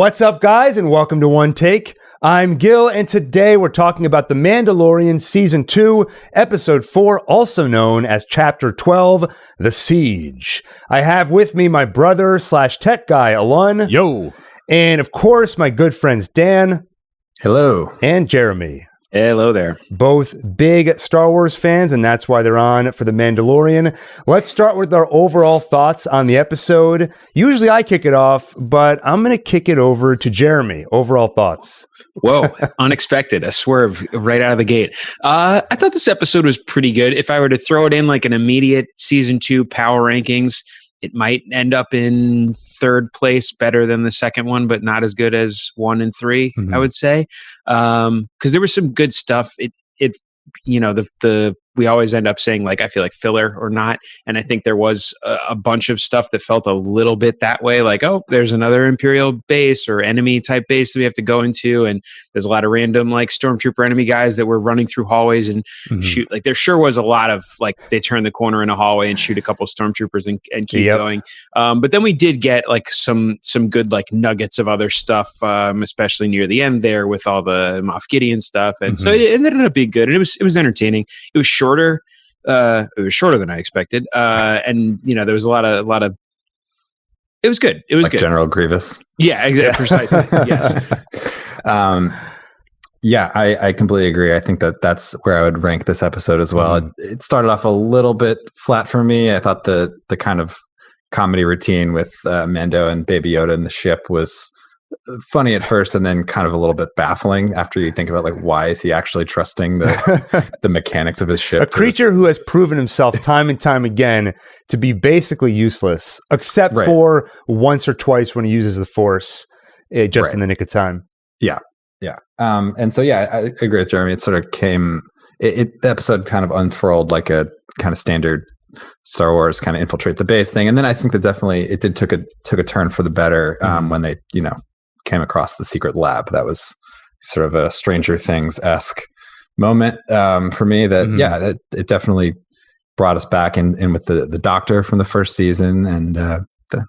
What's up, guys, and welcome to One Take. I'm Gil, and today we're talking about The Mandalorian Season 2, Episode 4, also known as Chapter 12, The Siege. I have with me my brother slash tech guy, Alon. Yo. And, of course, my good friends Dan. Hello. And Jeremy. Hello there. Both big Star Wars fans, and that's why they're on for The Mandalorian. Let's start with our overall thoughts on the episode. Usually I kick it off, but I'm going to kick it over to Jeremy. Overall thoughts. Whoa, unexpected. A swerve right out of the gate. I thought this episode was pretty good. If I were to throw it in like an immediate Season 2 power rankings, it might end up in third place, better than the second one, but not as good as 1 and 3, I would say. Because there was some good stuff. We always end up saying, like, I feel like filler or not. And I think there was a bunch of stuff that felt a little bit that way. Like, oh, there's another Imperial base or enemy type base that we have to go into. And there's a lot of random, like, Stormtrooper enemy guys that were running through hallways and shoot. Like, there sure was a lot of, like, they turn the corner in a hallway and shoot a couple Stormtroopers and keep going. But then we did get, like, some good, like, nuggets of other stuff, especially near the end there with all the Moff Gideon stuff. And so it ended up being good. And it was entertaining. It was shorter. It was shorter than I expected, and there was a lot of. It was good. It was like good. General Grievous. Yeah, exactly. Precisely. Yes. I completely agree. I think that's where I would rank this episode as well. It started off a little bit flat for me. I thought the kind of comedy routine with Mando and Baby Yoda in the ship was funny at first, and then kind of a little bit baffling after you think about, like, why is he actually trusting the mechanics of his ship? A creature who has proven himself time and time again to be basically useless, except for once or twice when he uses the Force, in the nick of time. Yeah. And so, I agree with Jeremy. It sort of the episode kind of unfurled like a kind of standard Star Wars kind of infiltrate the base thing. And then I think that definitely it took a turn for the better when they, came across the secret lab. That was sort of a Stranger Things-esque moment for me that it definitely brought us back in with the Doctor from the first season, and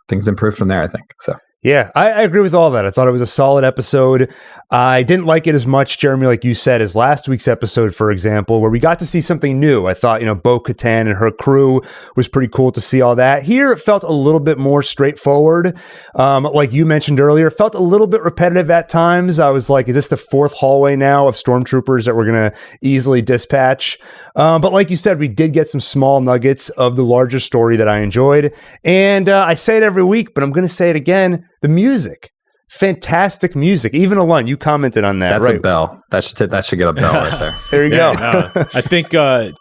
things improved from there, I think. So yeah, I agree with all that. I thought it was a solid episode. I didn't like it as much, Jeremy, like you said, as last week's episode, for example, where we got to see something new. I thought, Bo-Katan and her crew was pretty cool to see all that. Here, it felt a little bit more straightforward. Like you mentioned earlier, it felt a little bit repetitive at times. I was like, is this the fourth hallway now of stormtroopers that we're going to easily dispatch? But like you said, we did get some small nuggets of the larger story that I enjoyed. And I say it every week, but I'm going to say it again. The music, fantastic music. Even Alon, you commented on that. That's right? A bell. That should get a bell right there. There you go. No, I think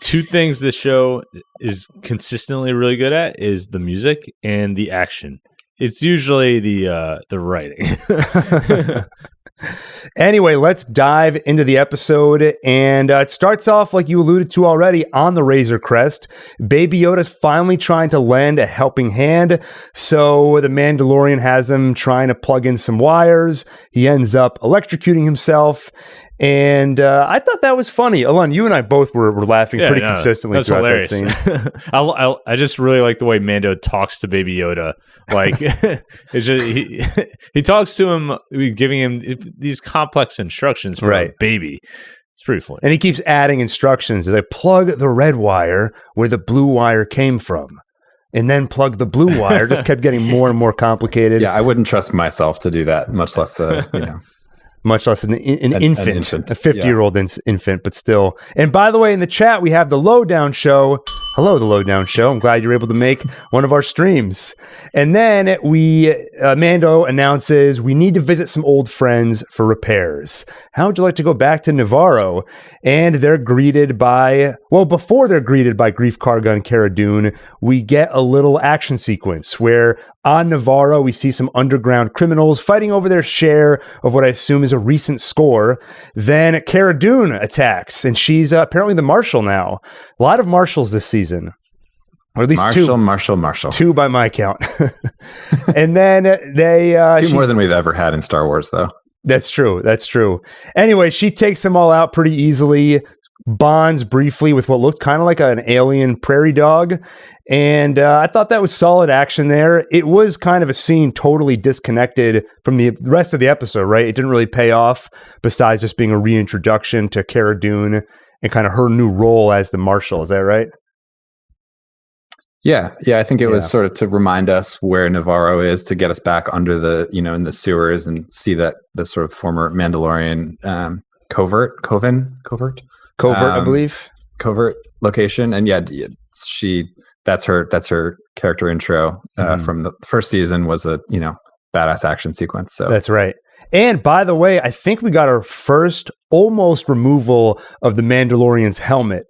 two things this show is consistently really good at is the music and the action. It's usually the writing. Anyway, let's dive into the episode, and it starts off, like you alluded to already, on the Razor Crest. Baby Yoda's finally trying to lend a helping hand, so the Mandalorian has him trying to plug in some wires. He ends up electrocuting himself, and I thought that was funny. Alon, you and I both were laughing pretty consistently throughout hilarious. that scene. I just really like the way Mando talks to Baby Yoda. Like, it's just he talks to him, giving him these complex instructions for a baby. It's pretty funny. And he keeps adding instructions. They plug the red wire where the blue wire came from, and then plug the blue wire. Just kept getting more and more complicated. Yeah, I wouldn't trust myself to do that, much less much less an infant, a 50-year-old infant, but still. And by the way, in the chat, we have the Lowdown Show. Hello, the Lowdown Show. I'm glad you're able to make one of our streams. And then Mando announces we need to visit some old friends for repairs. How would you like to go back to Navarro? And they're greeted by, before they're greeted by Greef Karga and Cara Dune, we get a little action sequence where on Navarro, we see some underground criminals fighting over their share of what I assume is a recent score. Then Cara Dune attacks, and she's apparently the marshal now. A lot of marshals this season. Or at least Marshal. two by my count. And then they... more than we've ever had in Star Wars, though. That's true. Anyway, she takes them all out pretty easily. bonds briefly with what looked kind of like an alien prairie dog. And I thought that was solid action there. It was kind of a scene totally disconnected from the rest of the episode, right? It didn't really pay off besides just being a reintroduction to Cara Dune and kind of her new role as the Marshal. Is that right? Yeah. I think it was sort of to remind us where Navarro is, to get us back under the, in the sewers and see that the sort of former Mandalorian covert, I believe, covert location. And that's her character intro from the first season was a badass action sequence. So that's right. And by the way, I think we got our first almost removal of the Mandalorian's helmet,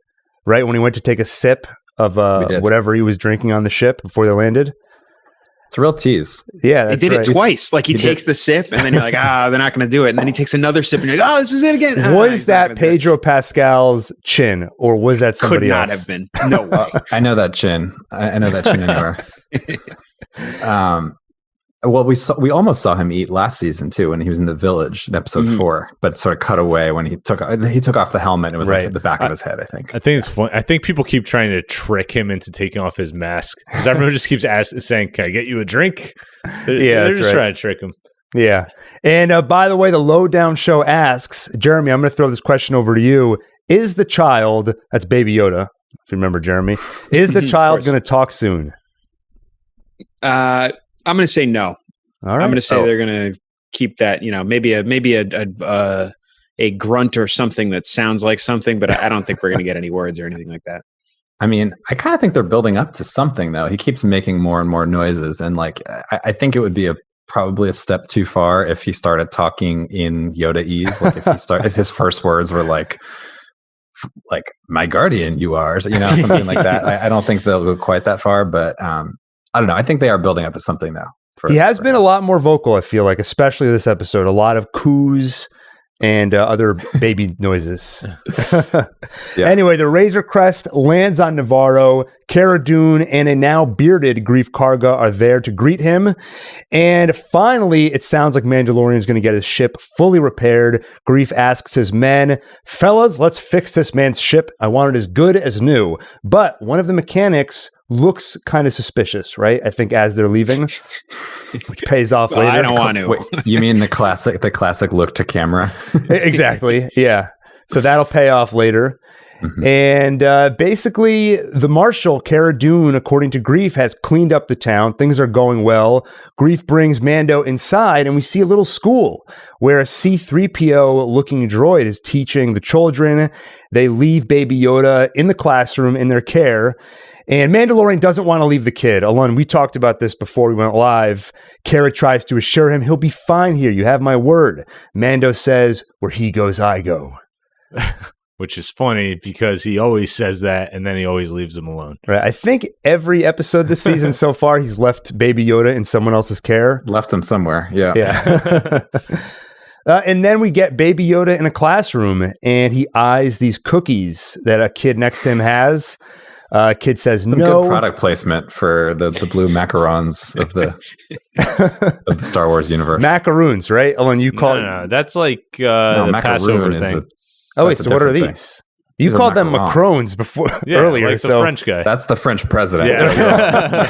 right? When he went to take a sip of whatever he was drinking on the ship before they landed. It's a real tease. Yeah, that's he did right. it twice. Like he takes the sip, and then you're like, they're not going to do it. And then he takes another sip, and you're like, this is it again. Was that Pedro Pascal's chin, or was that somebody else? Could not have been. No way. I know that chin. I know that chin anywhere. Well, we almost saw him eat last season too when he was in the village in episode 4, but sort of cut away when he took off the helmet and it was like at the back of his head. I think it's fun. I think people keep trying to trick him into taking off his mask because everyone just keeps saying, "Can I get you a drink?" They're just trying to trick him. Yeah. And by the way, the Lowdown Show asks, Jeremy, I'm going to throw this question over to you. Is the child, that's Baby Yoda, if you remember Jeremy, is the child going to talk soon? I'm going to say no. All right. I'm going to say they're going to keep that, maybe a grunt or something that sounds like something, but I don't think we're going to get any words or anything like that. I mean, I kind of think they're building up to something though. He keeps making more and more noises, and like I think it would be probably a step too far if he started talking in Yoda-ese. Like if his first words were like "my guardian, you are," something like that. I don't think they'll go quite that far, but I don't know. I think they are building up to something now. He has been a lot more vocal, I feel like, especially this episode. A lot of coos and other baby noises. Anyway, the Razor Crest lands on Navarro. Cara Dune and a now bearded Greef Karga are there to greet him. And finally, it sounds like Mandalorian is going to get his ship fully repaired. Greef asks his men, "Fellas, let's fix this man's ship. I want it as good as new." But one of the mechanics looks kind of suspicious, right? I think as they're leaving, which pays off later. I don't want to. Wait, you mean the classic look to camera? Exactly. Yeah. So that'll pay off later. Mm-hmm. And basically, the Marshal, Cara Dune, according to Greef, has cleaned up the town. Things are going well. Greef brings Mando inside, and we see a little school where a C-3PO-looking droid is teaching the children. They leave Baby Yoda in the classroom in their care. And Mandalorian doesn't want to leave the kid. Alon, we talked about this before we went live. Cara tries to assure him he'll be fine here. You have my word. Mando says, "Where he goes, I go." Which is funny because he always says that and then he always leaves him alone. Right. I think every episode this season so far, he's left Baby Yoda in someone else's care. Left him somewhere. Yeah. Yeah. And then we get Baby Yoda in a classroom and he eyes these cookies that a kid next to him has. Kid says Some no. Good product placement for the blue macarons of the of the Star Wars universe. Macaroons, right? Alon, you call it. No, that's like the Passover thing. Wait, so what are these? You called them macrons before earlier. Like the French guy. That's the French president. Yeah.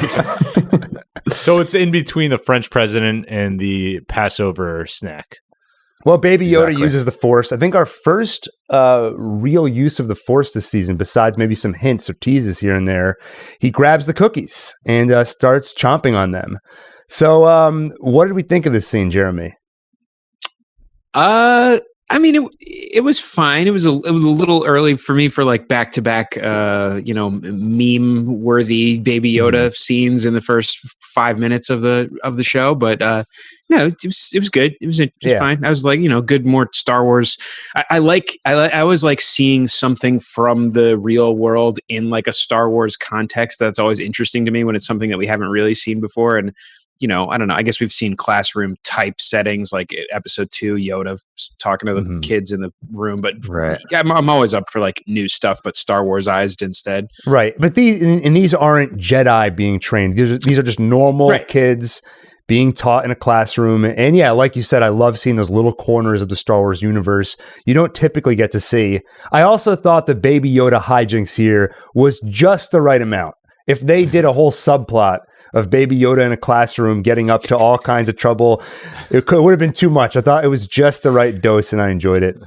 So it's in between the French president and the Passover snack. Well, Baby Yoda uses the Force. I think our first real use of the Force this season, besides maybe some hints or teases here and there, he grabs the cookies and starts chomping on them. So what did we think of this scene, Jeremy? I mean, it was fine. It was a little early for me for like back-to-back, meme-worthy Baby Yoda scenes in the first 5 minutes of the show. But no, it was good. It was just fine. I was like, good, more Star Wars. I always like seeing something from the real world in like a Star Wars context. That's always interesting to me when it's something that we haven't really seen before. And I don't know. I guess we've seen classroom type settings like episode 2, Yoda talking to the kids in the room. But I'm always up for like new stuff, but Star Wars-ized instead. Right. But these aren't Jedi being trained. These are just normal kids being taught in a classroom. And yeah, like you said, I love seeing those little corners of the Star Wars universe you don't typically get to see. I also thought the Baby Yoda hijinks here was just the right amount. If they did a whole subplot of Baby Yoda in a classroom getting up to all kinds of trouble, it would have been too much. I thought it was just the right dose, and I enjoyed it.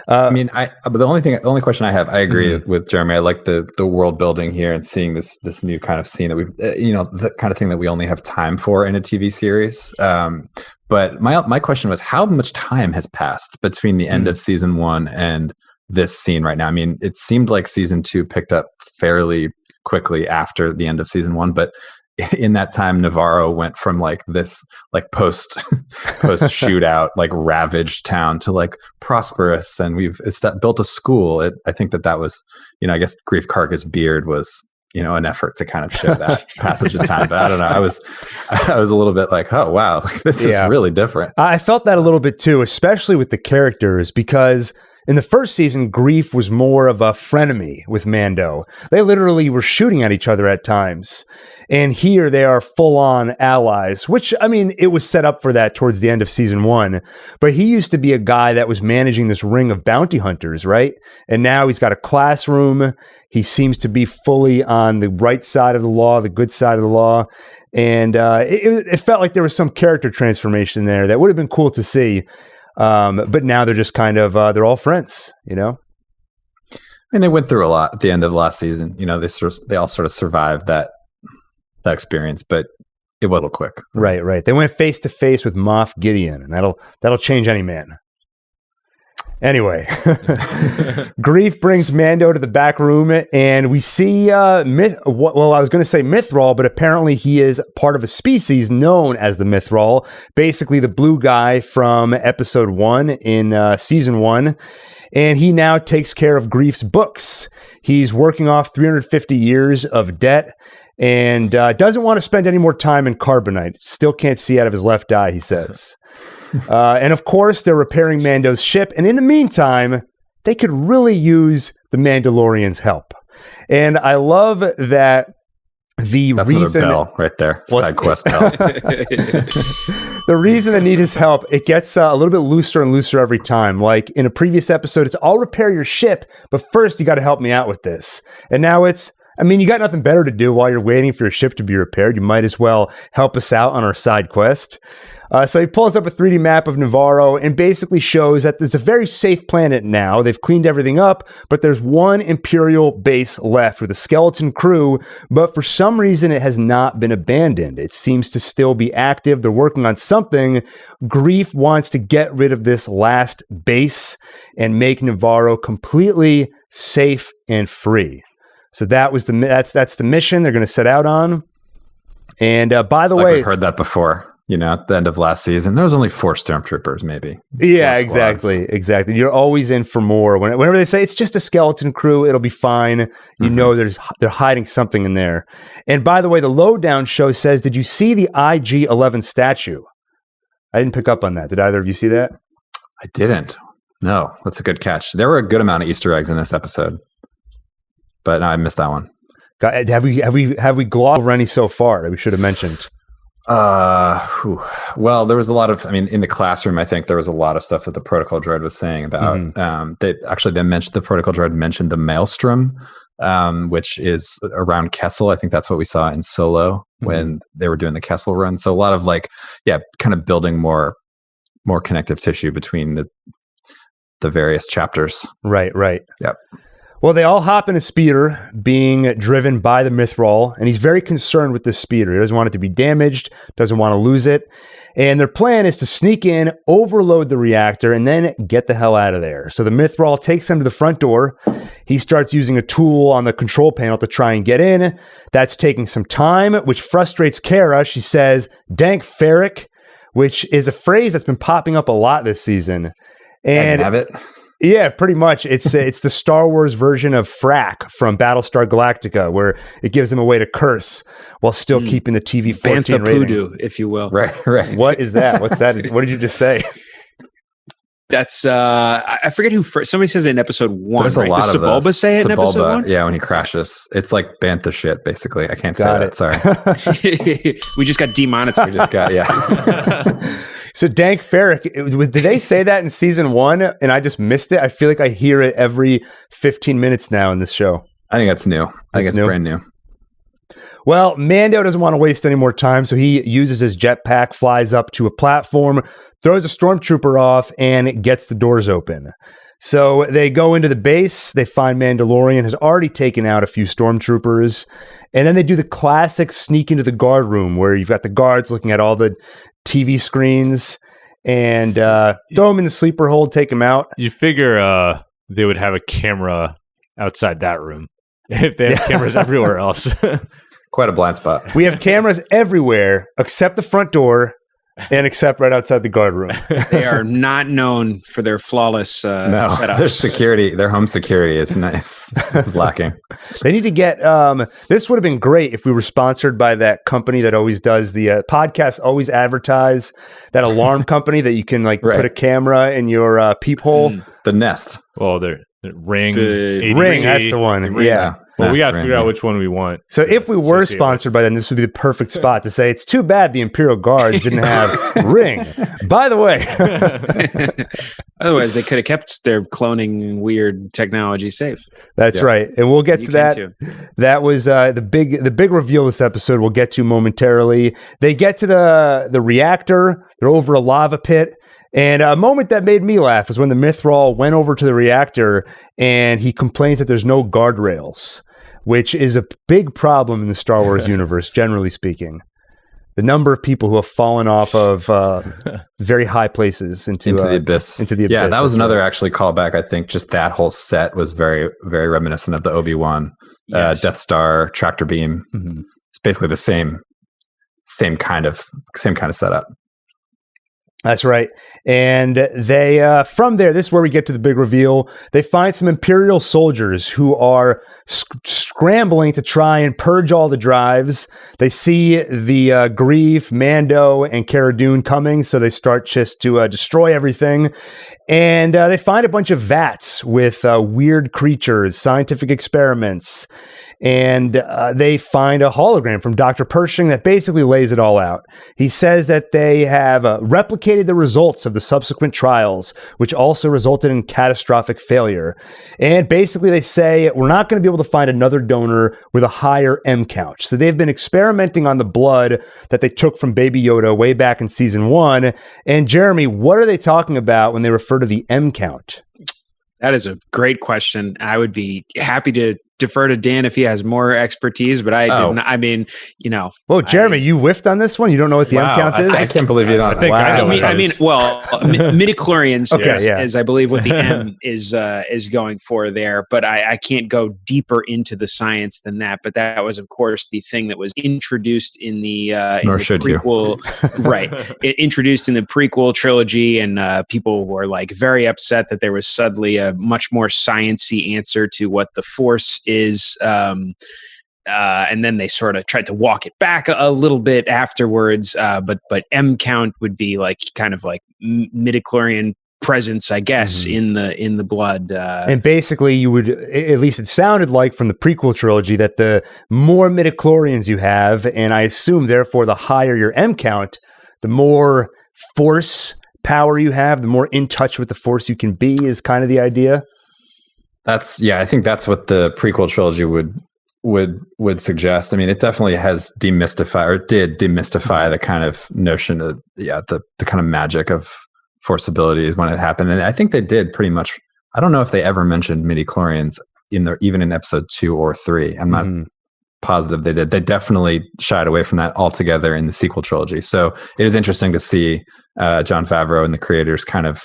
But the only question I have, I agree with Jeremy. I like the world building here and seeing this new kind of scene that we, the kind of thing that we only have time for in a TV series. But my question was, how much time has passed between the end of season 1 and this scene right now? I mean, it seemed like season 2 picked up fairly quickly after the end of season 1, but in that time, Navarro went from like this like post shootout like ravaged town to like prosperous, and we've built a school. I think that was, I guess Grief Karga's beard was, an effort to kind of show that passage of time. But I don't know. I was a little bit like, oh wow, this is really different. I felt that a little bit too, especially with the characters, because in the first season, Grief was more of a frenemy with Mando. They literally were shooting at each other at times. And here they are full-on allies, which, I mean, it was set up for that towards the end of season 1. But he used to be a guy that was managing this ring of bounty hunters, right? And now he's got a classroom. He seems to be fully on the right side of the law, the good side of the law. And it felt like there was some character transformation there that would have been cool to see. But now they're just kind of, they're all friends, And they went through a lot at the end of last season. They all sort of survived that experience, but it was a little quick. Right. They went face to face with Moff Gideon, and that'll change any man. Anyway, Grief brings Mando to the back room, and we see I was going to say Mythrol, but apparently he is part of a species known as the Mythrol, basically the blue guy from episode 1 in season 1, and he now takes care of Grief's books. He's working off 350 years of debt, and doesn't want to spend any more time in carbonite. Still can't see out of his left eye, he says. And of course, they're repairing Mando's ship. And in the meantime, they could really use the Mandalorian's help. And I love that that's reason... bell right there. Side quest bell. The reason they need his help, it gets a little bit looser and looser every time. Like in a previous episode, it's I'll repair your ship, but first you got to help me out with this. And now it's, you got nothing better to do while you're waiting for your ship to be repaired. You might as well help us out on our side quest. So he pulls up a 3D map of Navarro and basically shows that there's a very safe planet now. They've cleaned everything up, but there's one Imperial base left with a skeleton crew, but for some reason it has not been abandoned. It seems to still be active. They're working on something. Grief wants to get rid of this last base and make Navarro completely safe and free. So that's the mission they're going to set out on. And by the way, we've heard that before. At the end of last season, there was only 4 stormtroopers, maybe. Yeah, exactly. You're always in for more. Whenever they say it's just a skeleton crew, it'll be fine. They're hiding something in there. And by the way, the Lowdown show says, did you see the IG-11 statue? I didn't pick up on that. Did either of you see that? I didn't. No, that's a good catch. There were a good amount of Easter eggs in this episode, but no, I missed that one. Have we glossed over any so far that we should have mentioned? Well, there was a lot of, in the classroom, I think there was a lot of stuff that the protocol droid was saying about, the protocol droid mentioned the maelstrom, which is around Kessel. I think that's what we saw in Solo when they were doing the Kessel run. So a lot of kind of building more connective tissue between the various chapters. Right. Yep. Well, they all hop in a speeder being driven by the Mythrol, and he's very concerned with this speeder. He doesn't want it to be damaged, doesn't want to lose it. And their plan is to sneak in, overload the reactor, and then get the hell out of there. So the Mythrol takes them to the front door. He starts using a tool on the control panel to try and get in. That's taking some time, which frustrates Kara. She says, "Dank Ferric," which is a phrase that's been popping up a lot this season. And I have it. Yeah, pretty much. It's the Star Wars version of frack from Battlestar Galactica, where it gives them a way to curse while still keeping the TV-14 rating. If you will. Right. What is that? What's that? What did you just say? That's I forget who first. Somebody says it in episode 1. There's a lot Does of Sebulba those. say it in episode 1? Yeah, when he crashes, it's like bantha shit. Basically, I can't say that. Sorry, we just got demonetized. we just got So Dank Ferrick, did they say that in season 1 and I just missed it? I feel like I hear it every 15 minutes now in this show. I think that's new. I think it's brand new. Well, Mando doesn't want to waste any more time, so he uses his jetpack, flies up to a platform, throws a stormtrooper off, and gets the doors open. So they go into the base. They find Mandalorian has already taken out a few stormtroopers. And then they do the classic sneak into the guard room where you've got the guards looking at all the TV screens and throw them in the sleeper hold, take them out. You figure they would have a camera outside that room if they have cameras everywhere else. Quite a blind spot. We have cameras everywhere except the front door and except right outside the guard room. They are not known for their flawless setups. Their security, their home security is nice. It's lacking. They need to get, this would have been great if we were sponsored by that company that always does the podcasts, always advertise that alarm company that you can put a camera in your peephole. The Nest. Well, they're Ring. Ring, that's the one. Yeah. Well, we got to figure out which one we want. So if we were sponsored by them, this would be the perfect spot to say, it's too bad the Imperial Guards didn't have Ring. By the way. Otherwise, they could have kept their cloning weird technology safe. That's right. And we'll get to that. Too. That was the big reveal this episode we'll get to momentarily. They get to the reactor. They're over a lava pit. And a moment that made me laugh is when the Mythrol went over to the reactor and he complains that there's no guardrails, which is a big problem in the Star Wars universe, generally speaking. The number of people who have fallen off of very high places into the abyss. Into the abyss. Yeah, that was another actually callback. I think just that whole set was very, very reminiscent of the Obi-Wan Death Star tractor beam. Mm-hmm. It's basically the same kind of setup. That's right. And they, from there, this is where we get to the big reveal. They find some Imperial soldiers who are scrambling to try and purge all the drives. They see the Grief, Mando, and Cara Dune coming, so they start just to destroy everything. And they find a bunch of vats with weird creatures, scientific experiments. And they find a hologram from Dr. Pershing that basically lays it all out. He says that they have replicated the results of the subsequent trials, which also resulted in catastrophic failure. And basically they say, we're not going to be able to find another donor with a higher M count. So they've been experimenting on the blood that they took from Baby Yoda way back in season 1. And Jeremy, what are they talking about when they refer to the M count? That is a great question. I would be happy to defer to Dan if he has more expertise, but I didn't. I mean, Whoa, Jeremy, you whiffed on this one? You don't know what the M count is? I can't believe you don't. I mean, midichlorians is I believe what the M is going for there, but I can't go deeper into the science than that. But that was, of course, the thing that was introduced in the prequel, right? Introduced in the prequel trilogy, and people were very upset that there was suddenly a much more sciencey answer to what the Force is, and then they sort of tried to walk it back a little bit afterwards. But M count would be kind of midichlorian presence, I guess, in the blood. And basically, you would, at least it sounded like from the prequel trilogy, that the more midichlorians you have, and I assume therefore the higher your M count, the more Force power you have, the more in touch with the Force you can be, is kind of the idea. I think that's what the prequel trilogy would suggest. I mean, it definitely has did demystify the kind of notion of the kind of magic of Force abilities when it happened. And I think they did pretty much. I don't know if they ever mentioned midichlorians even in episode 2 or 3. I'm not positive they did. They definitely shied away from that altogether in the sequel trilogy. So it is interesting to see Jon Favreau and the creators kind of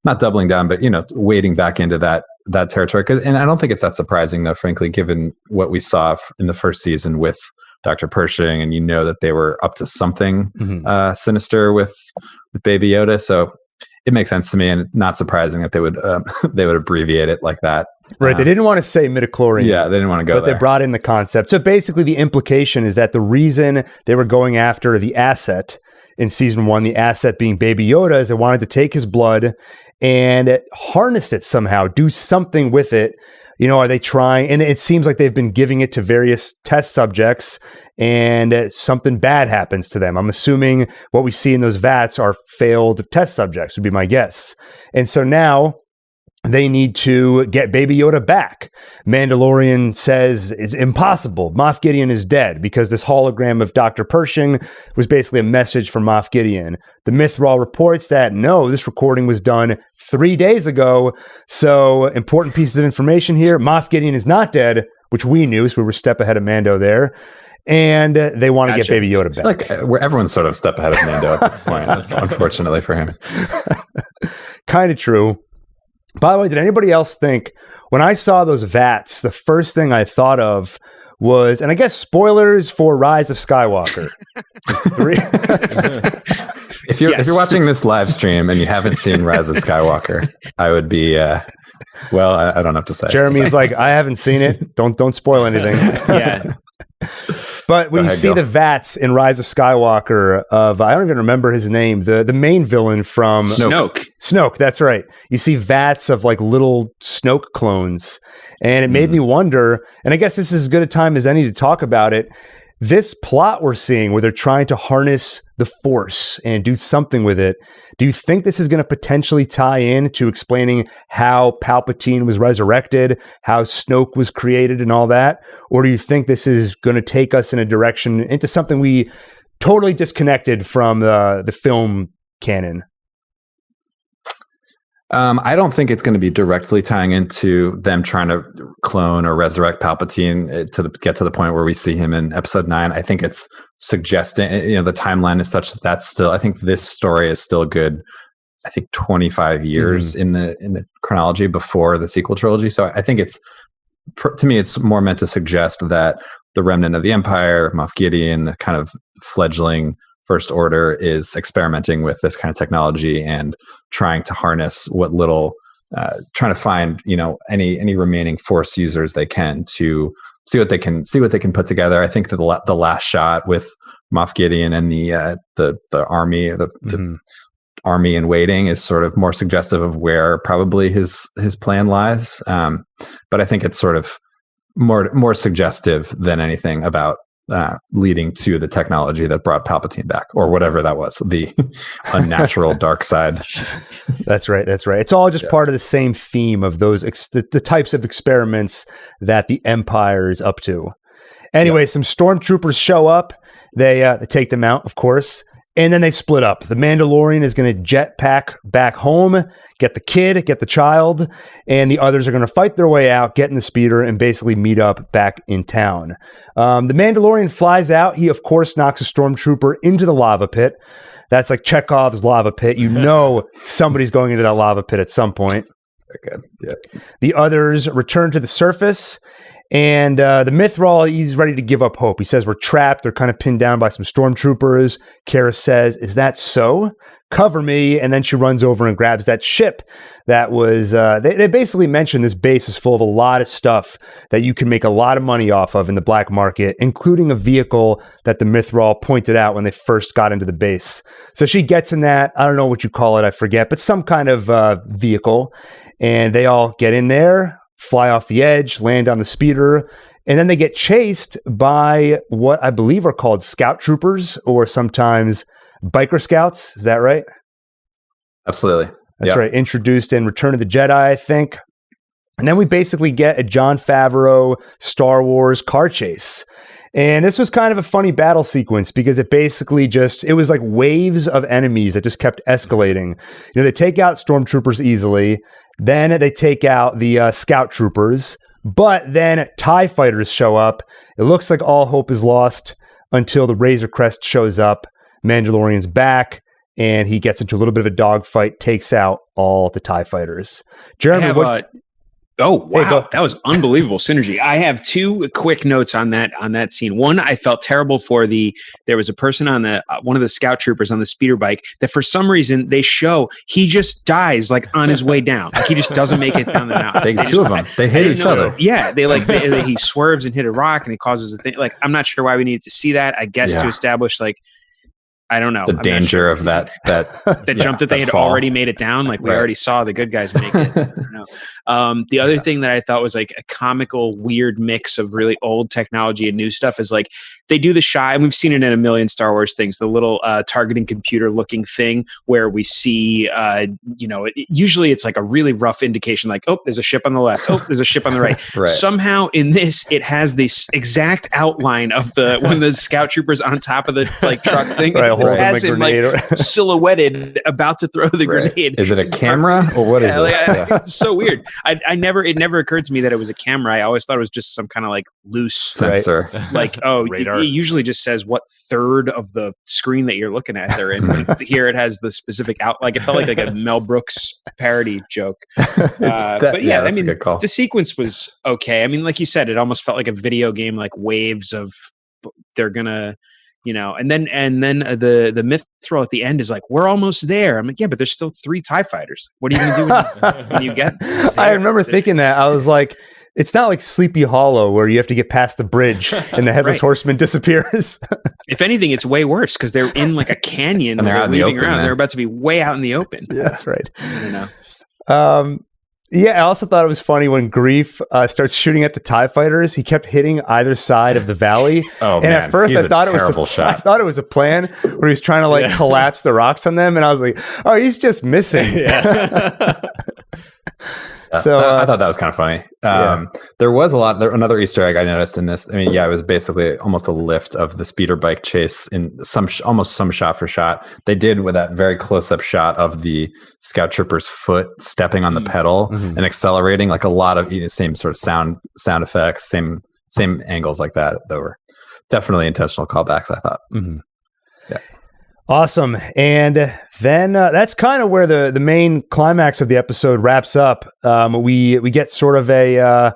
not doubling down, but wading back into that territory. And I don't think it's that surprising, though, frankly, given what we saw in the first season with Dr. Pershing, and that they were up to something sinister with Baby Yoda. So it makes sense to me, and not surprising that they would abbreviate it like that. Right, they didn't want to say midichlorian. Yeah, they didn't want to go there. But they brought in the concept. So basically the implication is that the reason they were going after the asset in season 1, the asset being Baby Yoda, is they wanted to take his blood and harness it somehow, do something with it. Are they trying? And it seems like they've been giving it to various test subjects and something bad happens to them. I'm assuming what we see in those vats are failed test subjects would be my guess. And so now they need to get Baby Yoda back. Mandalorian says it's impossible. Moff Gideon is dead because this hologram of Dr. Pershing was basically a message from Moff Gideon. The Mythrol reports that no, this recording was done 3 days ago. So important pieces of information here. Moff Gideon is not dead, which we knew, so we were a step ahead of Mando there. And they want to get Baby Yoda back. Like everyone's sort of a step ahead of Mando at this point, unfortunately for him. Kind of true. By the way, did anybody else think when I saw those vats, the first thing I thought of was, and I guess spoilers for Rise of Skywalker. If you're watching this live stream and you haven't seen Rise of Skywalker, I would be well, I don't know what to say. Jeremy's like, I haven't seen it. Don't spoil anything. Yeah. But when you see the vats in Rise of Skywalker of, I don't even remember his name, the main villain from Snoke, that's right. You see vats of like little Snoke clones. And it made me wonder, and I guess this is as good a time as any to talk about it. This plot we're seeing where they're trying to harness the Force and do something with it, do you think this is going to potentially tie in to explaining how Palpatine was resurrected, how Snoke was created and all that? Or do you think this is going to take us in a direction into something we totally disconnected from the film canon? I don't think it's going to be directly tying into them trying to clone or resurrect Palpatine to get to the point where we see him in Episode 9. I think it's suggesting, the timeline is such that that's still. I think this story is still good. I think 25 years in the chronology before the sequel trilogy. So I think it's, to me, it's more meant to suggest that the remnant of the Empire, Moff Gideon, the kind of fledgling First Order, is experimenting with this kind of technology and trying to harness what little, trying to find any remaining Force users they can to see what they can put together. I think that the last shot with Moff Gideon and the army, the army in waiting, is sort of more suggestive of where probably his plan lies. But I think it's sort of more suggestive than anything about leading to the technology that brought Palpatine back, or whatever that was, the unnatural dark side. That's right. It's all just part of the same theme of those the types of experiments that the Empire is up to. Anyway, some stormtroopers show up. They take them out, of course. And then they split up. The Mandalorian is going to jetpack back home, get the kid, get the child, and the others are going to fight their way out, get in the speeder, and basically meet up back in town. The Mandalorian flies out. He, of course, knocks a stormtrooper into the lava pit. That's like Chekhov's lava pit. Somebody's going into that lava pit at some point. Very good. Yeah. The others return to the surface. And the Mythrol, he's ready to give up hope. He says, we're trapped. They're kind of pinned down by some stormtroopers. Kara says, is that so? Cover me. And then she runs over and grabs that ship that was, they basically mentioned this base is full of a lot of stuff that you can make a lot of money off of in the black market, including a vehicle that the Mythrol pointed out when they first got into the base. So she gets in that, I don't know what you call it, I forget, but some kind of vehicle. And they all get in there, fly off the edge, land on the speeder, and then they get chased by what I believe are called scout troopers, or sometimes biker scouts. Is that right? Absolutely. That's right. Introduced in Return of the Jedi, I think. And then we basically get a Jon Favreau Star Wars car chase. And this was kind of a funny battle sequence because it basically it was like waves of enemies that just kept escalating. They take out stormtroopers easily. Then they take out the scout troopers. But then TIE fighters show up. It looks like all hope is lost until the Razor Crest shows up. Mandalorian's back, and he gets into a little bit of a dogfight, takes out all the TIE fighters. Jeremy, Oh wow, that was unbelievable synergy. I have two quick notes on that scene. One, I felt terrible for there was a person on the one of the scout troopers on the speeder bike that for some reason they show he just dies like on his way down. Like he just doesn't make it down the mountain. Two of them. They hit each other. Yeah, he swerves and hit a rock and he causes a thing. Like I'm not sure why we needed to see that. I guess to establish like I don't know. The danger of that jump that they had already made it down. Like we already saw the good guys make it. I don't know. The other thing that I thought was like a comical, weird mix of really old technology and new stuff is like they do the shot, and we've seen it in a million Star Wars things, the little targeting computer looking thing where we see, usually it's like a really rough indication, like, oh, there's a ship on the left. Oh, there's a ship on the right. Somehow in this, it has this exact outline of one of the scout troopers on top of the like truck thing. It has him like silhouetted about to throw the grenade. Is it a camera or what is it? It's so weird. It never occurred to me that it was a camera. I always thought it was just some kind of like loose sensor. Like, radar. It usually just says what third of the screen that you're looking at they're in. Here it has the specific like it felt like a Mel Brooks parody joke. But yeah, I mean, the sequence was okay. I mean, like you said, it almost felt like a video game, like waves of they're gonna. And then the mithril at the end is like, we're almost there. I'm like, yeah, but there's still 3 TIE fighters. What are you going to do when you get there? I remember thinking that. I was like, it's not like Sleepy Hollow where you have to get past the bridge and the Headless Horseman disappears. If anything, it's way worse because they're in like a canyon and they're out weaving around. Man. They're about to be way out in the open. Yeah, that's right. I don't know. Yeah, I also thought it was funny when Grief starts shooting at the TIE fighters. He kept hitting either side of the valley. And at first I thought it was a plan where he was trying to like collapse the rocks on them, and I was like, oh, he's just missing. So I thought that was kind of funny. There was another Easter egg I noticed in this. I mean, it was basically almost a lift of the speeder bike chase in almost some shot for shot. They did with that very close up shot of the scout trooper's foot stepping on the pedal and accelerating, like a lot of the same sort of sound effects, same angles like that. That were definitely intentional callbacks, I thought. Mm-hmm. Yeah. Awesome. And then that's kind of where the main climax of the episode wraps up. We get sort of an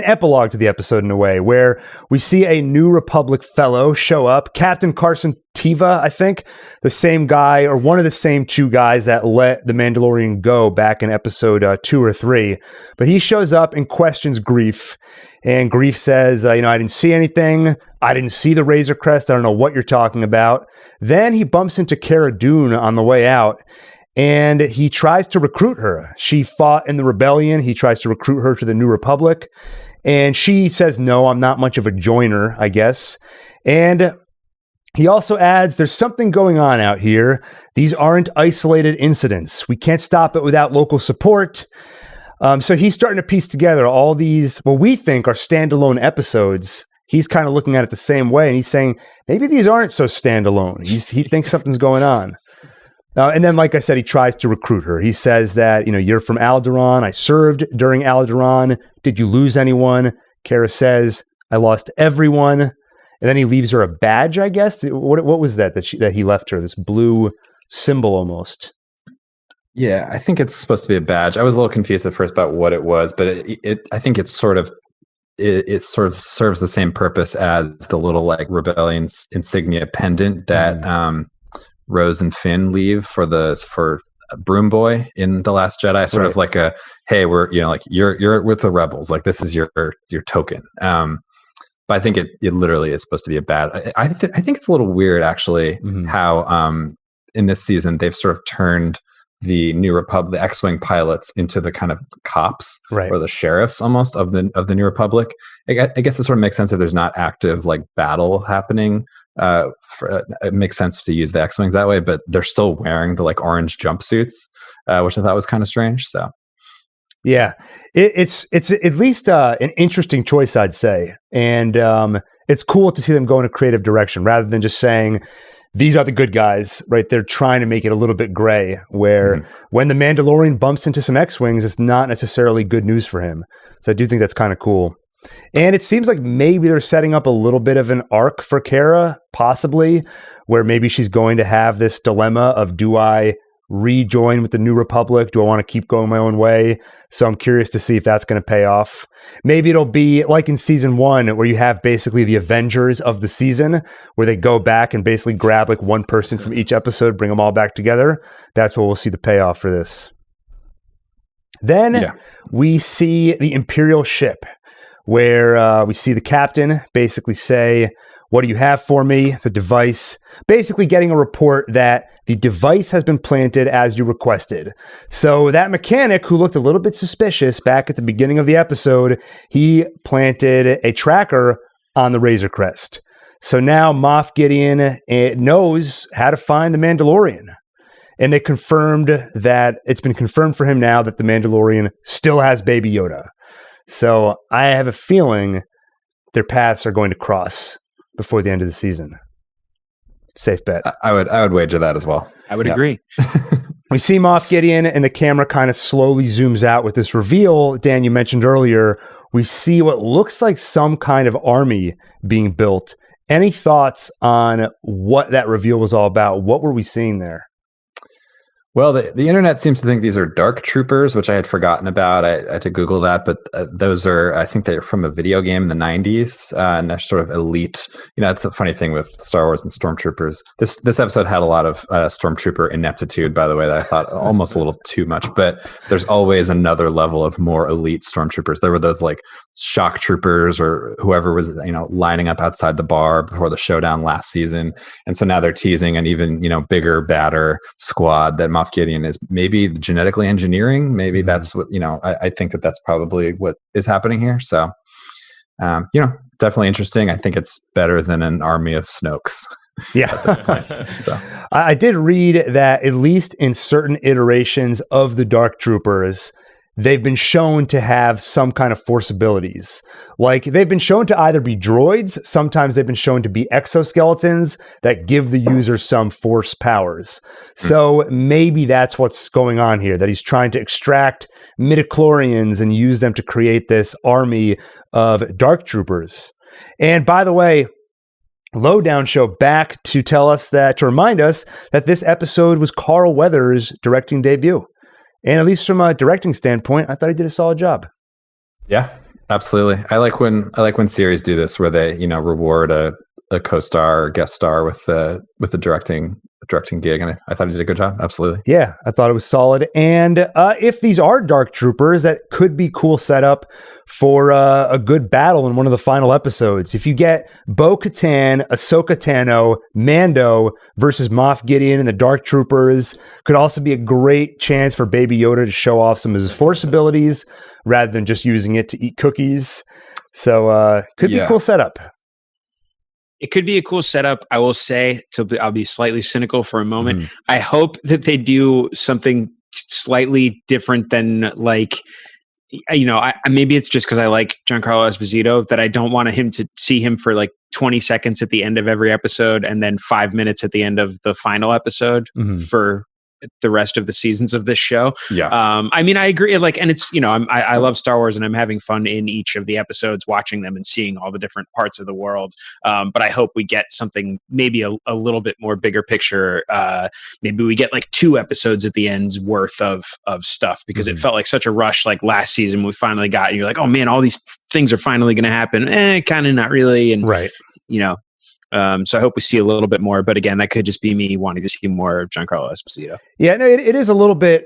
epilogue to the episode in a way, where we see a New Republic fellow show up, Captain Carson Teva, I think, the same guy or one of the same 2 guys that let the Mandalorian go back in episode 2 or 3. But he shows up and questions Grief, and Grief says, I didn't see anything. I didn't see the Razor Crest. I don't know what you're talking about. Then he bumps into Cara Dune on the way out, and he tries to recruit her. She fought in the rebellion. He tries to recruit her to the New Republic. And she says, no, I'm not much of a joiner, I guess. And he also adds, there's something going on out here. These aren't isolated incidents. We can't stop it without local support. So he's starting to piece together all these, what we think are standalone episodes. He's kind of looking at it the same way. And he's saying, maybe these aren't so standalone. He thinks something's going on. And then, like I said, he tries to recruit her. He says that, you're from Alderaan. I served during Alderaan. Did you lose anyone? Cara says, I lost everyone. And then he leaves her a badge, I guess. What was that he left her? This blue symbol almost. Yeah, I think it's supposed to be a badge. I was a little confused at first about what it was, but I think it sort of serves the same purpose as the little like rebellion's insignia pendant that Rose and Finn leave for Broom Boy in The Last Jedi, sort of like a, hey, we're you're with the rebels, like this is your token. But I think it literally is supposed to be a bad. I think it's a little weird actually how in this season they've sort of turned the New Republic, the X-wing pilots, into the kind of cops or the sheriffs almost of the New Republic. I guess it sort of makes sense if there's not active like battle happening. It makes sense to use the X-wings that way, but they're still wearing the like orange jumpsuits, which I thought was kind of strange. So, yeah, it's at least an interesting choice, I'd say, and it's cool to see them go in a creative direction rather than just saying these are the good guys, right? They're trying to make it a little bit gray, where when the Mandalorian bumps into some X-wings, it's not necessarily good news for him. So I do think that's kind of cool. And it seems like maybe they're setting up a little bit of an arc for Cara, possibly, where maybe she's going to have this dilemma of, do I rejoin with the New Republic? Do I want to keep going my own way? So I'm curious to see if that's going to pay off. Maybe it'll be like in season 1, where you have basically the Avengers of the season, where they go back and basically grab like one person from each episode, bring them all back together. That's where we'll see the payoff for this. Then we see the Imperial ship, where we see the captain basically say, "What do you have for me?" The device, basically getting a report that the device has been planted as you requested. So that mechanic who looked a little bit suspicious back at the beginning of the episode, he planted a tracker on the Razor Crest. So now Moff Gideon knows how to find the Mandalorian. And they confirmed that it's been confirmed for him now that the Mandalorian still has Baby Yoda. So I have a feeling their paths are going to cross before the end of the season. Safe bet. I would wager that as well. I would agree. We see Moff Gideon, and the camera kind of slowly zooms out with this reveal. Dan, you mentioned earlier, we see what looks like some kind of army being built. Any thoughts on what that reveal was all about? What were we seeing there? Well, the internet seems to think these are dark troopers, which I had forgotten about. I had to Google that, but those are, I think they're from a video game in the 90s, and they're sort of elite. It's a funny thing with Star Wars and stormtroopers. This episode had a lot of stormtrooper ineptitude, by the way, that I thought almost a little too much, but there's always another level of more elite stormtroopers. There were those like shock troopers or whoever was, lining up outside the bar before the showdown last season. And so now they're teasing an even, bigger, badder squad that Moff Gideon is maybe genetically engineering. Maybe that's what, I think that's probably what is happening here. So, definitely interesting. I think it's better than an army of Snokes. Yeah. At this point. So I did read that at least in certain iterations of the Dark Troopers, they've been shown to have some kind of force abilities. Like they've been shown to either be droids, sometimes they've been shown to be exoskeletons that give the user some force powers. So maybe that's what's going on here, that he's trying to extract midichlorians and use them to create this army of Dark Troopers. And by the way, Lowdown Show back to remind us that this episode was Carl Weathers' directing debut. And at least from a directing standpoint, I thought he did a solid job. Yeah, absolutely. I like when series do this, where they reward a co-star or guest star with the directing gig, and I thought he did a good job. Absolutely. Yeah, I thought it was solid. And if these are Dark Troopers, that could be cool setup for a good battle in one of the final episodes. If you get Bo-Katan, Ahsoka Tano, Mando versus Moff Gideon and the Dark Troopers, could also be a great chance for Baby Yoda to show off some of his force abilities rather than just using it to eat cookies. So could be a cool setup. It could be a cool setup. I will say, I'll be slightly cynical for a moment. I hope that they do something slightly different than like, maybe it's just because I like Giancarlo Esposito that I don't want him to see him for like 20 seconds at the end of every episode and then 5 minutes at the end of the final episode for the rest of the seasons of this show. Yeah. I agree. Like, and it's, I love Star Wars and I'm having fun in each of the episodes, watching them and seeing all the different parts of the world. But I hope we get something, maybe a little bit more bigger picture. Maybe we get like 2 episodes at the end's worth of stuff, because it felt like such a rush. Like last season we finally got, and you're like, oh man, all these things are finally going to happen. Kind of not really. And right. So I hope we see a little bit more, but again, that could just be me wanting to see more of Giancarlo Esposito. Yeah, no, it is a little bit,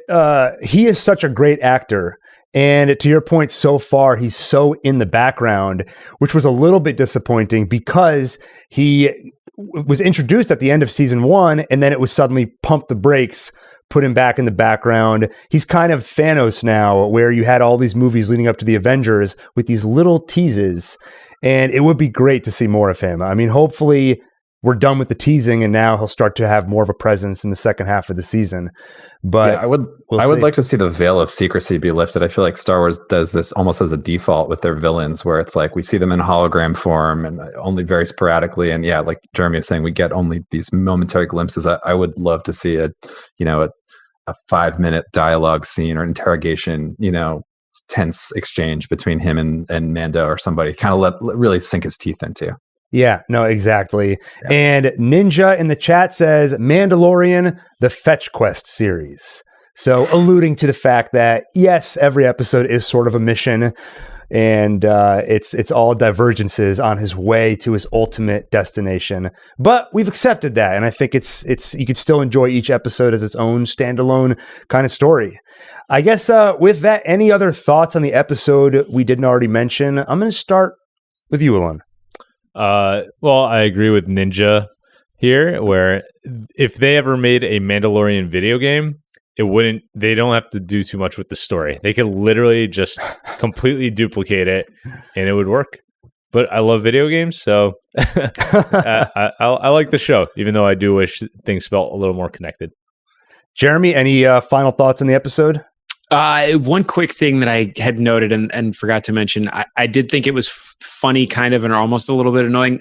he is such a great actor. And to your point, so far, he's so in the background, which was a little bit disappointing because he was introduced at the end of season 1, and then it was suddenly pump the brakes, put him back in the background. He's kind of Thanos now, where you had all these movies leading up to the Avengers with these little teases. And it would be great to see more of him. I mean, hopefully we're done with the teasing and now he'll start to have more of a presence in the second half of the season. But I would like to see the veil of secrecy be lifted. I feel like Star Wars does this almost as a default with their villains, where it's like we see them in hologram form and only very sporadically. And yeah, like Jeremy was saying, we get only these momentary glimpses. I would love to see a 5-minute dialogue scene or interrogation, tense exchange between him and Mando or somebody, kind of really sink his teeth into. Yeah, no, exactly. Yeah. And Ninja in the chat says Mandalorian, the Fetch Quest series. So alluding to the fact that, yes, every episode is sort of a mission, and it's all divergences on his way to his ultimate destination. But we've accepted that, and I think it's you could still enjoy each episode as its own standalone kind of story. I guess with that, any other thoughts on the episode we didn't already mention? I'm going to start with you, Alon. Well, I agree with Ninja here, where if they ever made a Mandalorian video game, they don't have to do too much with the story. They could literally just completely duplicate it and it would work. But I love video games, so I like the show, even though I do wish things felt a little more connected. Jeremy, any final thoughts on the episode? One quick thing that I had noted and forgot to mention, I did think it was funny, kind of, and almost a little bit annoying.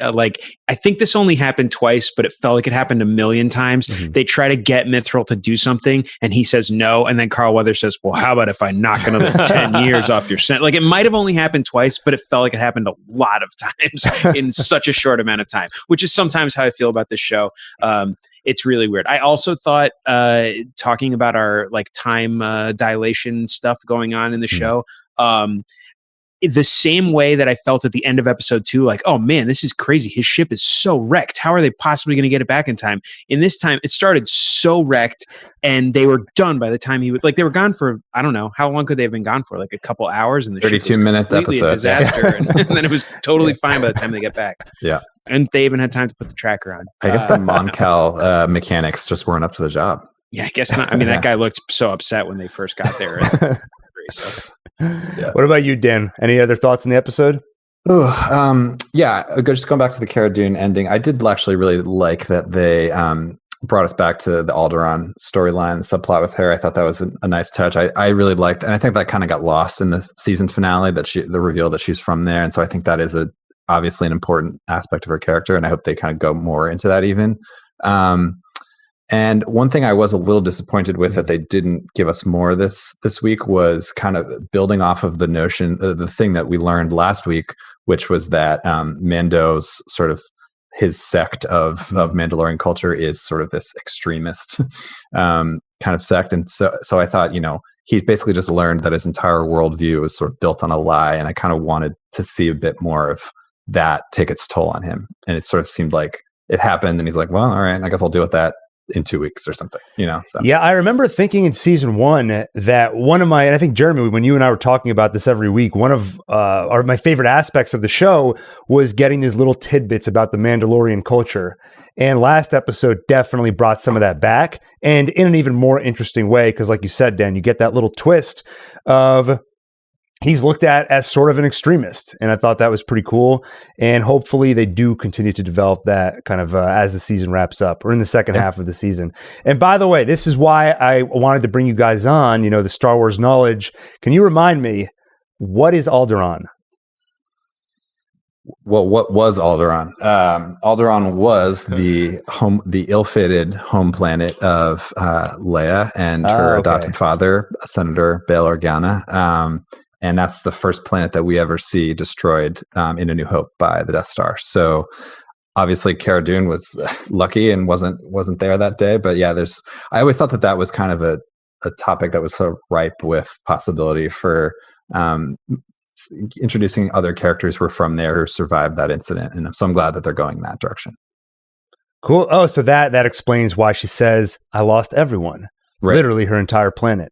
I think this only happened twice, but it felt like it happened a million times. Mm-hmm. They try to get Mithril to do something, and he says no, and then Carl Weathers says, well, how about if I knock another 10 years off your sentence? Like, it might have only happened twice, but it felt like it happened a lot of times in such a short amount of time, which is sometimes how I feel about this show. It's really weird. I also thought, talking about our time dilation stuff going on in the show, the same way that I felt at the end of episode 2, oh man, this is crazy. His ship is so wrecked. How are they possibly going to get it back in time? In this time, it started so wrecked, and they were done by the time he would, they were gone for, I don't know, how long could they have been gone for? A couple hours, and the 32 minutes episode. A disaster, and then it was totally fine by the time they get back. Yeah. And they even had time to put the tracker on. I guess the Moncal mechanics just weren't up to the job. Yeah, I guess not. I mean, that guy looked so upset when they first got there. Yeah. What about you, Dan? Any other thoughts on the episode? Just going back to the Cara Dune ending, I did actually really like that they brought us back to the Alderaan storyline, the subplot with her. I thought that was a nice touch. I really liked, and I think that kind of got lost in the season finale, the reveal that she's from there. And so I think that is obviously an important aspect of her character, and I hope they kind of go more into that even. And one thing I was a little disappointed with that they didn't give us more this week was kind of building off of the notion, the thing that we learned last week, which was that Mando's sort of his sect of Mandalorian culture is sort of this extremist kind of sect. And so I thought, he basically just learned that his entire worldview was sort of built on a lie. And I kind of wanted to see a bit more of that take its toll on him. And it sort of seemed like it happened, and he's like, well, all right, I guess I'll deal with that in 2 weeks or something, so. Yeah, I remember thinking in season 1 that one of and I think, Jeremy, when you and I were talking about this every week, one of my favorite aspects of the show was getting these little tidbits about the Mandalorian culture. And last episode definitely brought some of that back, and in an even more interesting way, because like you said, Dan, you get that little twist of he's looked at as sort of an extremist, and I thought that was pretty cool. And hopefully they do continue to develop that kind of as the season wraps up, or in the second half of the season. And by the way, this is why I wanted to bring you guys on, the Star Wars knowledge. Can you remind me, what is Alderaan? Well, what was Alderaan? Alderaan was the ill-fated home planet of Leia and her adopted father, Senator Bail Organa. And that's the first planet that we ever see destroyed in A New Hope by the Death Star. So obviously Cara Dune was lucky and wasn't there that day. But yeah, I always thought that was kind of a topic that was sort of ripe with possibility for introducing other characters who were from there who survived that incident. And so I'm glad that they're going that direction. Cool. Oh, so that explains why she says, I lost everyone. Right. Literally her entire planet.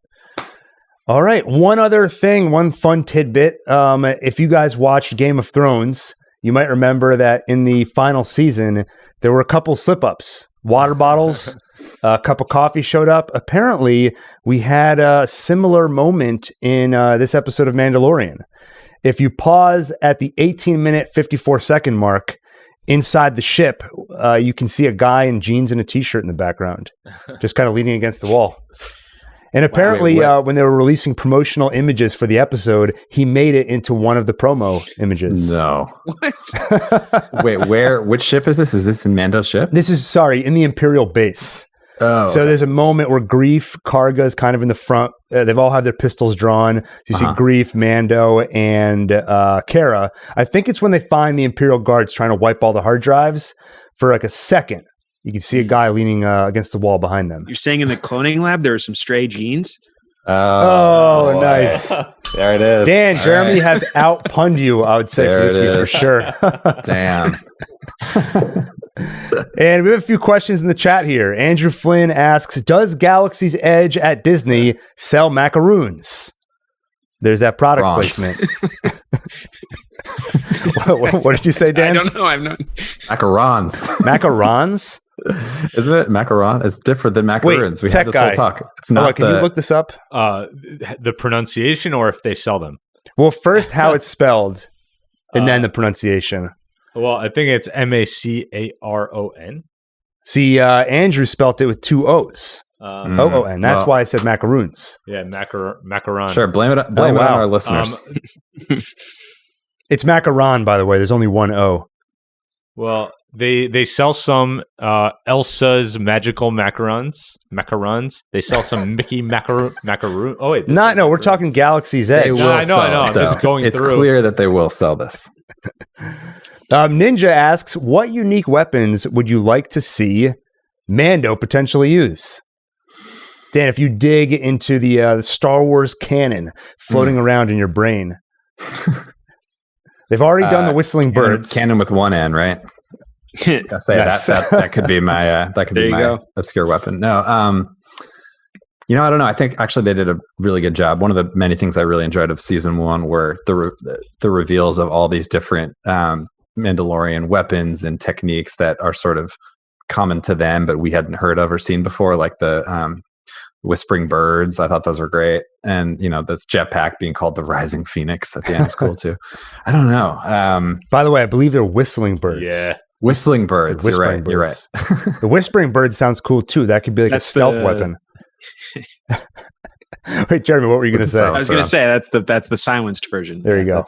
All right. One other thing, one fun tidbit. If you guys watched Game of Thrones, you might remember that in the final season, there were a couple slip-ups. Water bottles, a cup of coffee showed up. Apparently, we had a similar moment in this episode of Mandalorian. If you pause at the 18-minute, 54-second mark, inside the ship, you can see a guy in jeans and a T-shirt in the background, just kind of leaning against the wall. And apparently, when they were releasing promotional images for the episode, he made it into one of the promo images. No. What? Wait, which ship is this? Is this in Mando's ship? This is, in the Imperial base. So there's a moment where Grief, Karga's kind of in the front. They've all have their pistols drawn. So you see Grief, Mando, and Kara. I think it's when they find the Imperial Guards trying to wipe all the hard drives for like a second. You can see a guy leaning against the wall behind them. You're saying in the cloning lab there are some stray genes? Oh, nice. There it is. Dan, Jeremy has outpunned you, I would say, for this week for sure. Damn. And we have a few questions in the chat here. Andrew Flynn asks, does Galaxy's Edge at Disney sell macaroons? There's that product placement. What did you say, Dan? I don't know. I'm not. Macarons. Macarons? Isn't it macaron? It's different than macaroons. We had this whole talk. It's not. Can you look this up? The pronunciation, or if they sell them. Well, first how it's spelled, and then the pronunciation. Well, I think it's Macaron. See, Andrew spelt it with two O's. O-O-N. That's why I said macaroons. Yeah, macaron. Sure, blame it on our listeners. It's macaron, by the way. There's only one O. Well, they sell some Elsa's magical macarons. They sell some Mickey macaroon. Oh wait, no, we're talking Galaxy's Edge. I know. I'm just going it's through. It's clear that they will sell this. Ninja asks, what unique weapons would you like to see Mando potentially use? Dan, if you dig into the Star Wars canon floating around in your brain, they've already done the whistling birds. Canon with one N, right? I say nice. that could be my obscure weapon. No, I don't know. I think actually they did a really good job. One of the many things I really enjoyed of season 1 were the reveals of all these different Mandalorian weapons and techniques that are sort of common to them, but we hadn't heard of or seen before, like the whispering birds. I thought those were great. And, this jetpack being called the Rising Phoenix at the end was cool too. I don't know. By the way, I believe they're whistling birds. Yeah. Whistling birds. You're right. The whispering bird sounds cool too. That could be like a stealth weapon. Wait, Jeremy, what were you going to say? I was going to say that's the silenced version. There you go.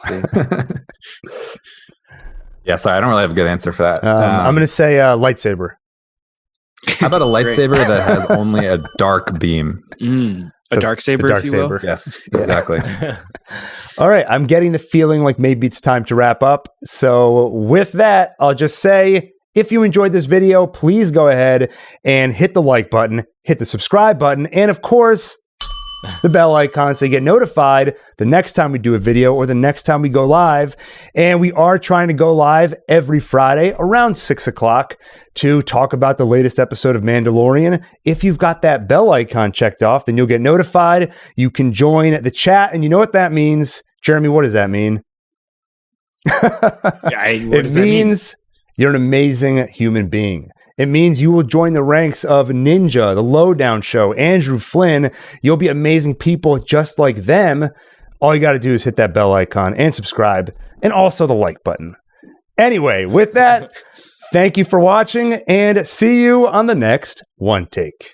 Yeah, sorry, I don't really have a good answer for that. I'm going to say lightsaber. How about a lightsaber that has only a dark beam? A dark saber, if you will? Yes, exactly. All right, I'm getting the feeling like maybe it's time to wrap up. So with that, I'll just say, if you enjoyed this video, please go ahead and hit the like button, hit the subscribe button, and of course, the bell icon so you get notified the next time we do a video or the next time we go live. And we are trying to go live every Friday around 6 o'clock to talk about the latest episode of Mandalorian. If you've got that bell icon checked off, then you'll get notified. You can join the chat, and you know what that means. Jeremy, what does that mean? It means you're an amazing human being. It means you will join the ranks of Ninja, The Lowdown Show, Andrew Flynn. You'll be amazing people just like them. All you got to do is hit that bell icon and subscribe, and also the like button. Anyway, with that, thank you for watching, and see you on the next One Take.